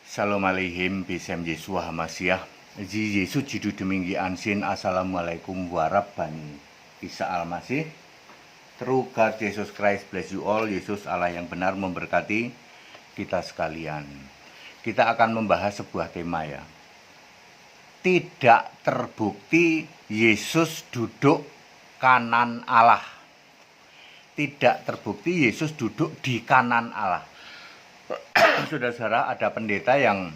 Shalom aleihim bisem Yesua Hamasiah Ji Yesus jidu deminggi ansin. Assalamualaikum warahmatullahi Isa Al-Masih. True God Jesus Christ bless you all. Yesus Allah yang benar memberkati kita sekalian. Kita akan membahas sebuah tema ya. Tidak terbukti Yesus duduk kanan Allah. Tidak terbukti Yesus duduk di kanan Allah. Saudara-saudara, ada pendeta yang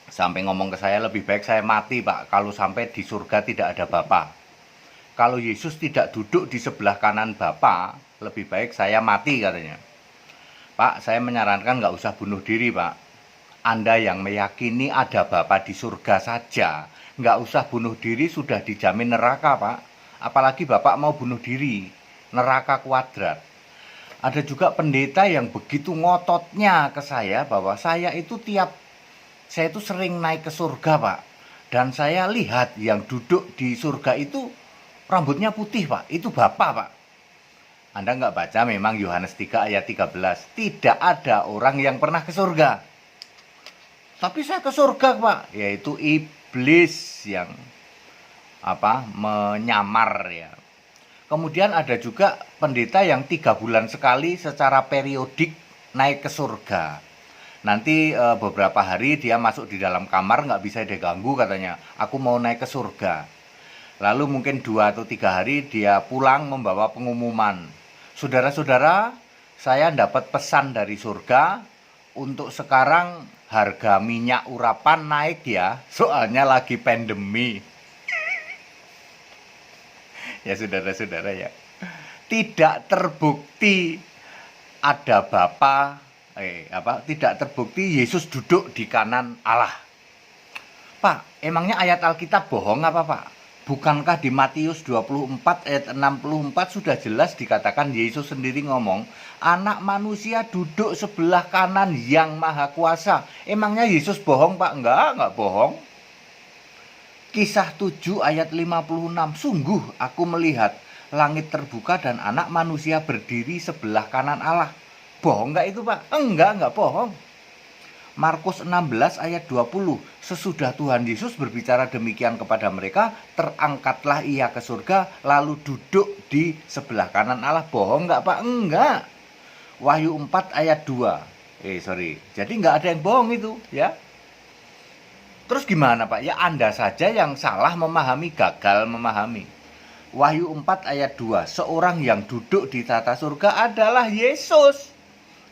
sampai ngomong ke saya, lebih baik saya mati Pak, kalau sampai di surga tidak ada Bapa. Kalau Yesus tidak duduk di sebelah kanan Bapa, lebih baik saya mati katanya. Pak, saya menyarankan nggak usah bunuh diri Pak. Anda yang meyakini ada Bapa di surga saja, nggak usah bunuh diri, sudah dijamin neraka Pak. Apalagi Bapak mau bunuh diri, neraka kuadrat. Ada juga pendeta yang begitu ngototnya ke saya bahwa saya itu sering naik ke surga Pak. Dan saya lihat yang duduk di surga itu rambutnya putih Pak, itu Bapak Pak. Anda nggak baca memang Yohanes 3 ayat 13. Tidak ada orang yang pernah ke surga. Tapi saya ke surga Pak, yaitu iblis yang menyamar ya. Kemudian ada juga pendeta yang 3 bulan sekali secara periodik naik ke surga. Nanti beberapa hari dia masuk di dalam kamar, nggak bisa diganggu katanya. Aku mau naik ke surga. Lalu mungkin 2 atau 3 hari dia pulang membawa pengumuman. Saudara-saudara, saya dapat pesan dari surga. Untuk sekarang harga minyak urapan naik ya. Soalnya lagi pandemi. Ya saudara-saudara ya, tidak terbukti ada Bapa, tidak terbukti Yesus duduk di kanan Allah. Pak, emangnya ayat Alkitab bohong apa Pak? Bukankah di Matius 24 ayat 64 sudah jelas dikatakan Yesus sendiri ngomong, anak manusia duduk sebelah kanan yang maha kuasa. Emangnya Yesus bohong Pak? Enggak bohong. Kisah 7 ayat 56, sungguh aku melihat langit terbuka dan anak manusia berdiri sebelah kanan Allah. Bohong nggak itu Pak? Enggak bohong. Markus 16 ayat 20, sesudah Tuhan Yesus berbicara demikian kepada mereka, terangkatlah ia ke surga, lalu duduk di sebelah kanan Allah. Bohong nggak Pak? Enggak. Wahyu 4 ayat 2, jadi nggak ada yang bohong itu ya. Terus gimana Pak? Ya Anda saja yang salah memahami, gagal memahami. Wahyu 4 ayat 2, seorang yang duduk di tata surga adalah Yesus.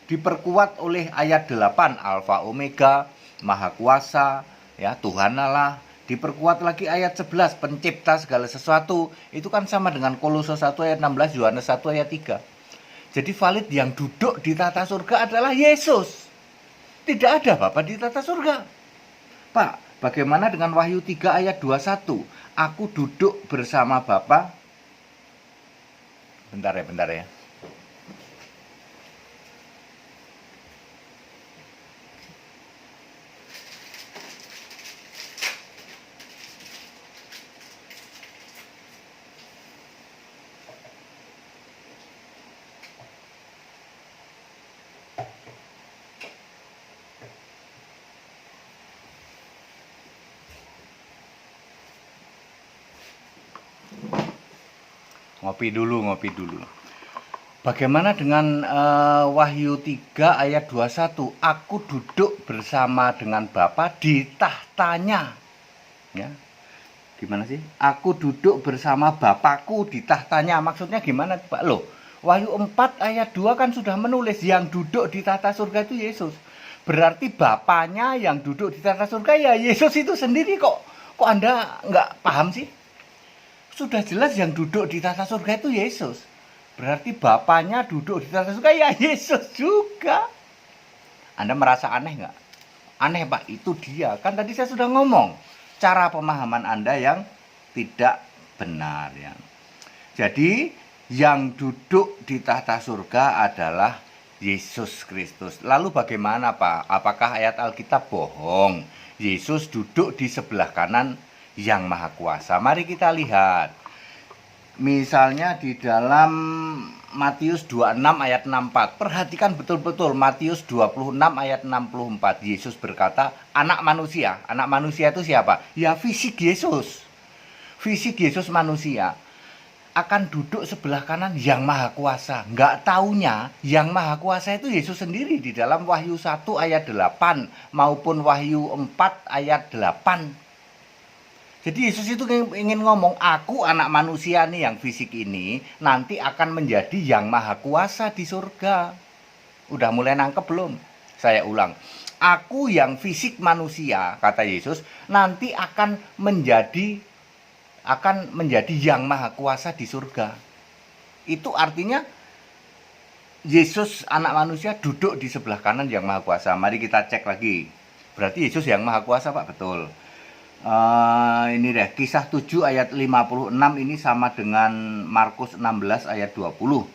Diperkuat oleh ayat 8, Alfa Omega, Maha Kuasa, ya Tuhan Allah. Diperkuat lagi ayat 11, pencipta segala sesuatu. Itu kan sama dengan Kolose 1 ayat 16, Yohanes 1 ayat 3. Jadi valid yang duduk di tata surga adalah Yesus. Tidak ada Bapa di tata surga. Pak, bagaimana dengan Wahyu 3 ayat 21? Aku duduk bersama Bapa. Bentar ya. Ngopi dulu. Bagaimana dengan Wahyu 3 ayat 21? Aku duduk bersama dengan Bapa di tahtanya. Ya. Gimana sih? Aku duduk bersama Bapakku di tahtanya. Maksudnya gimana Pak? Loh, Wahyu 4 ayat 2 kan sudah menulis yang duduk di tahta surga itu Yesus. Berarti Bapaknya yang duduk di tahta surga ya Yesus itu sendiri kok. Kok Anda nggak paham sih? Sudah jelas yang duduk di tata surga itu Yesus. Berarti Bapaknya duduk di tata surga ya Yesus juga. Anda merasa aneh nggak? Aneh Pak, itu dia. Kan tadi saya sudah ngomong. Cara pemahaman Anda yang tidak benar ya. Jadi yang duduk di tahta surga adalah Yesus Kristus. Lalu bagaimana Pak? Apakah ayat Alkitab bohong? Yesus duduk di sebelah kanan yang maha kuasa. Mari kita lihat. Misalnya di dalam Matius 26 ayat 64. Perhatikan betul-betul Matius 26 ayat 64. Yesus berkata, anak manusia itu siapa? Ya fisik Yesus. Fisik Yesus manusia akan duduk sebelah kanan yang maha kuasa. Nggak taunya yang maha kuasa itu Yesus sendiri di dalam Wahyu 1 ayat 8 maupun Wahyu 4 ayat 8. Jadi Yesus itu ingin ngomong, aku anak manusia nih yang fisik ini nanti akan menjadi yang maha kuasa di surga. Udah mulai nangkep belum? Saya ulang. Aku yang fisik manusia, kata Yesus, nanti akan menjadi yang maha kuasa di surga. Itu artinya Yesus anak manusia duduk di sebelah kanan yang maha kuasa. Mari kita cek lagi. Berarti Yesus yang maha kuasa, Pak? Betul. Ini deh, Kisah 7 ayat 56 ini sama dengan Markus 16 ayat 20.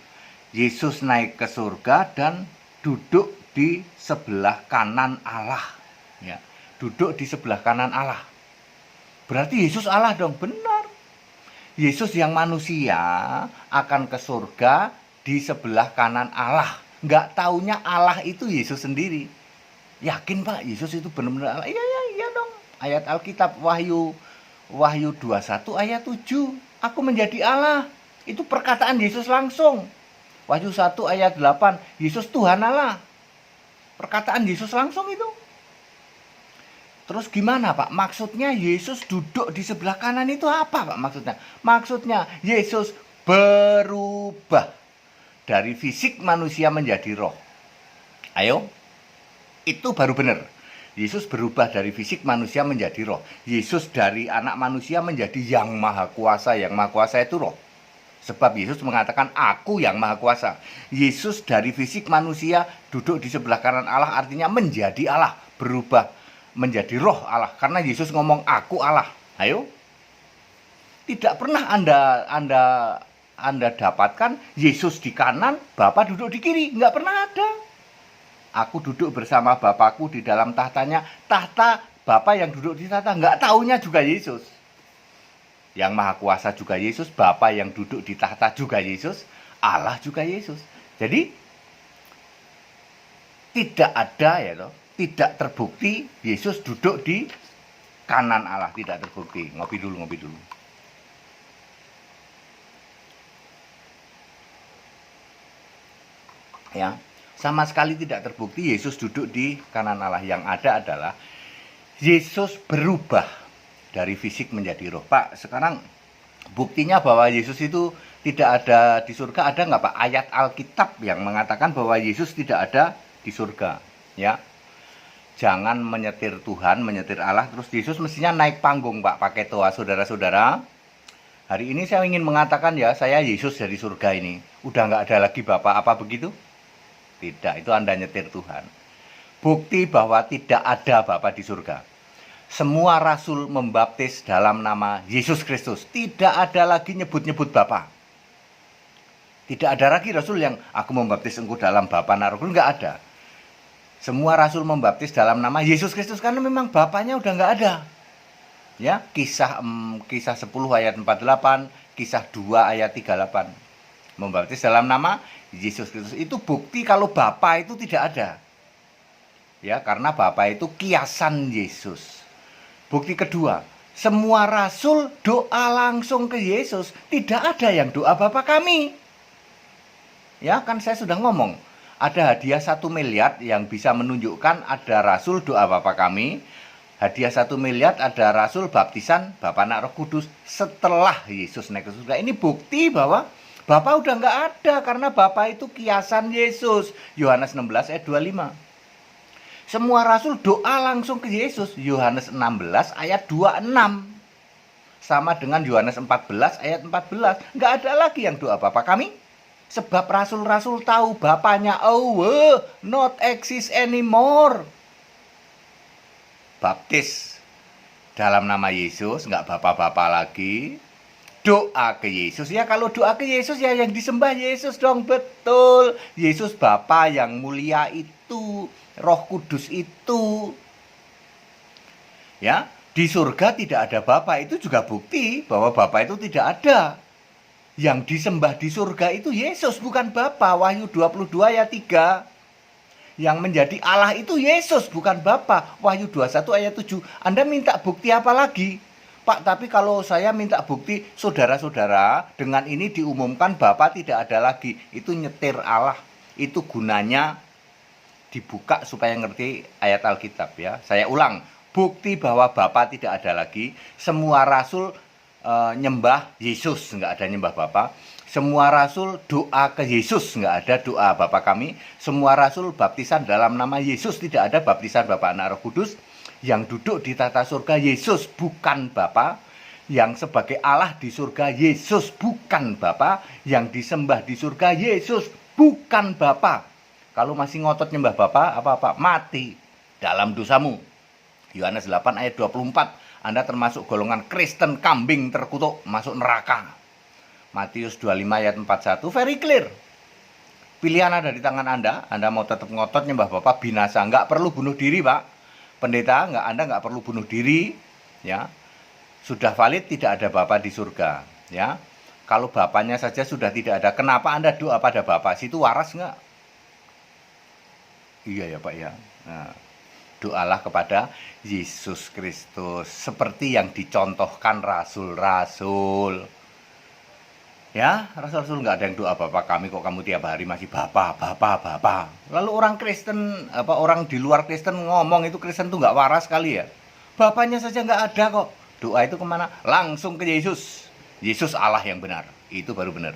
Yesus naik ke surga dan duduk di sebelah kanan Allah. Ya, duduk di sebelah kanan Allah. Berarti Yesus Allah dong, benar. Yesus yang manusia akan ke surga di sebelah kanan Allah. Nggak taunya Allah itu Yesus sendiri. Yakin Pak, Yesus itu benar-benar Allah? Iya dong. Ayat Alkitab Wahyu 21 ayat 7. Aku menjadi Allah. Itu perkataan Yesus langsung. Wahyu 1 ayat 8. Yesus Tuhan Allah. Perkataan Yesus langsung itu. Terus gimana Pak? Maksudnya Yesus duduk di sebelah kanan itu apa Pak maksudnya? Maksudnya Yesus berubah dari fisik manusia menjadi roh. Ayo, itu baru benar. Yesus berubah dari fisik manusia menjadi roh. Yesus dari anak manusia menjadi yang maha kuasa. Yang maha kuasa itu roh. Sebab Yesus mengatakan, aku yang maha kuasa. Yesus dari fisik manusia duduk di sebelah kanan Allah, artinya menjadi Allah. Berubah menjadi roh Allah. Karena Yesus ngomong, aku Allah. Ayo. Tidak pernah Anda dapatkan Yesus di kanan, Bapa duduk di kiri. Nggak pernah ada. Aku duduk bersama Bapakku di dalam tahtanya. Tahta Bapa yang duduk di tahta. Nggak taunya juga Yesus. Yang maha kuasa juga Yesus. Bapa yang duduk di tahta juga Yesus. Allah juga Yesus. Jadi tidak ada ya toh. Tidak terbukti Yesus duduk di kanan Allah. Tidak terbukti. Ngopi dulu. Ya, sama sekali tidak terbukti Yesus duduk di kanan Allah. Yang ada adalah Yesus berubah dari fisik menjadi roh. Pak, sekarang buktinya bahwa Yesus itu tidak ada di surga ada nggak Pak? Ayat Alkitab yang mengatakan bahwa Yesus tidak ada di surga. Ya, jangan menyetir Tuhan, menyetir Allah. Terus Yesus mestinya naik panggung Pak, pakai toa. Saudara-saudara, hari ini saya ingin mengatakan ya, saya Yesus dari surga ini. Udah nggak ada lagi Bapak, apa begitu? Tidak, itu Anda nyetir Tuhan. Bukti bahwa tidak ada Bapa di surga. Semua rasul membaptis dalam nama Yesus Kristus. Tidak ada lagi nyebut-nyebut Bapa. Tidak ada lagi rasul yang aku membaptis engkau dalam Bapa Roh Kudus, nggak ada. Semua rasul membaptis dalam nama Yesus Kristus karena memang Bapaknya udah nggak ada. Ya, kisah 10 ayat 48, kisah 2 ayat 38. Membaptis dalam nama Yesus Kristus. Itu bukti kalau Bapa itu tidak ada. Ya, karena Bapa itu kiasan Yesus. Bukti kedua, semua rasul doa langsung ke Yesus. Tidak ada yang doa Bapa kami. Ya, kan saya sudah ngomong. Ada hadiah 1 miliar yang bisa menunjukkan ada rasul doa Bapa kami. Hadiah 1 miliar ada rasul baptisan Bapa Anak Roh Kudus setelah Yesus naik ke surga. Ini bukti bahwa Bapa udah nggak ada karena Bapa itu kiasan Yesus. Yohanes 16 ayat 25. Semua rasul doa langsung ke Yesus. Yohanes 16 ayat 26. Sama dengan Yohanes 14 ayat 14. Nggak ada lagi yang doa Bapa kami. Sebab rasul-rasul tahu Bapanya not exist anymore. Baptis dalam nama Yesus, nggak Bapa-Bapa lagi. Doa ke Yesus, ya kalau doa ke Yesus ya yang disembah Yesus dong, betul. Yesus Bapa yang mulia itu, Roh Kudus itu. Ya, di surga tidak ada Bapa, itu juga bukti bahwa Bapa itu tidak ada. Yang disembah di surga itu Yesus, bukan Bapa. Wahyu 22 ayat 3. Yang menjadi Allah itu Yesus, bukan Bapa. Wahyu 21 ayat 7. Anda minta bukti apa lagi? Pak, tapi kalau saya minta bukti, saudara-saudara, dengan ini diumumkan Bapa tidak ada lagi. Itu nyetir Allah. Itu gunanya dibuka supaya ngerti ayat Alkitab ya. Saya ulang, bukti bahwa Bapa tidak ada lagi. Semua rasul nyembah Yesus, nggak ada nyembah Bapa. Semua rasul doa ke Yesus, nggak ada doa Bapa kami. Semua rasul baptisan dalam nama Yesus, tidak ada baptisan Bapa Anak Roh Kudus. Yang duduk di tata surga Yesus, bukan Bapa. Yang sebagai Allah di surga Yesus, bukan Bapa. Yang disembah di surga Yesus, bukan Bapa. Kalau masih ngotot nyembah Bapa, apa-apa mati dalam dosamu. Yohanes 8 ayat 24. Anda termasuk golongan Kristen kambing terkutuk, masuk neraka. Matius 25 ayat 41, very clear. Pilihan ada di tangan Anda mau tetap ngotot nyembah Bapa, binasa. Nggak perlu bunuh diri, Pak. Pendeta, Anda nggak perlu bunuh diri. Ya, sudah valid, tidak ada Bapa di surga. Ya, kalau Bapaknya saja sudah tidak ada, kenapa Anda doa pada Bapa? Situ waras nggak? Iya ya Pak ya. Nah, doalah kepada Yesus Kristus seperti yang dicontohkan rasul-rasul. Ya, rasul-rasul nggak ada yang doa Bapa kami, kok kamu tiap hari masih Bapa. Lalu orang Kristen, orang di luar Kristen ngomong itu Kristen tuh nggak waras kali ya. Bapaknya saja nggak ada kok. Doa itu kemana? Langsung ke Yesus. Yesus Allah yang benar. Itu baru benar.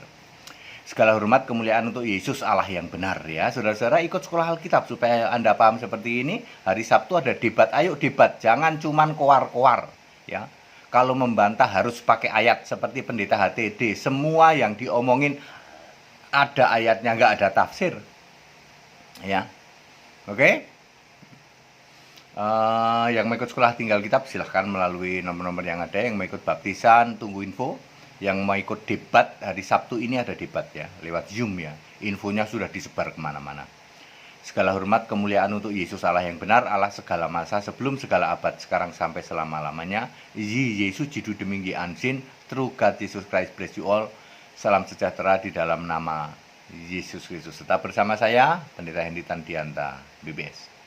Segala hormat kemuliaan untuk Yesus Allah yang benar ya. Saudara-saudara, ikut sekolah Alkitab supaya Anda paham seperti ini. Hari Sabtu ada debat, ayo debat, jangan cuman koar-koar ya. Kalau membantah harus pakai ayat seperti pendeta HTD. Semua yang diomongin ada ayatnya, nggak ada tafsir ya. Oke? Yang mau ikut sekolah tinggal kitab silahkan melalui nomor-nomor yang ada. Yang mau ikut baptisan tunggu info. Yang mau ikut debat hari Sabtu ini ada debat ya, lewat Zoom ya. Infonya sudah disebar kemana-mana. Segala hormat kemuliaan untuk Yesus Allah yang benar, Allah segala masa, sebelum segala abad, sekarang sampai selama-lamanya. Yesus jidu deminggi ansin, true God Jesus Christ bless you all. Salam sejahtera di dalam nama Yesus Kristus. Tetap bersama saya, Pendeta Hendy Tandianta, BBS.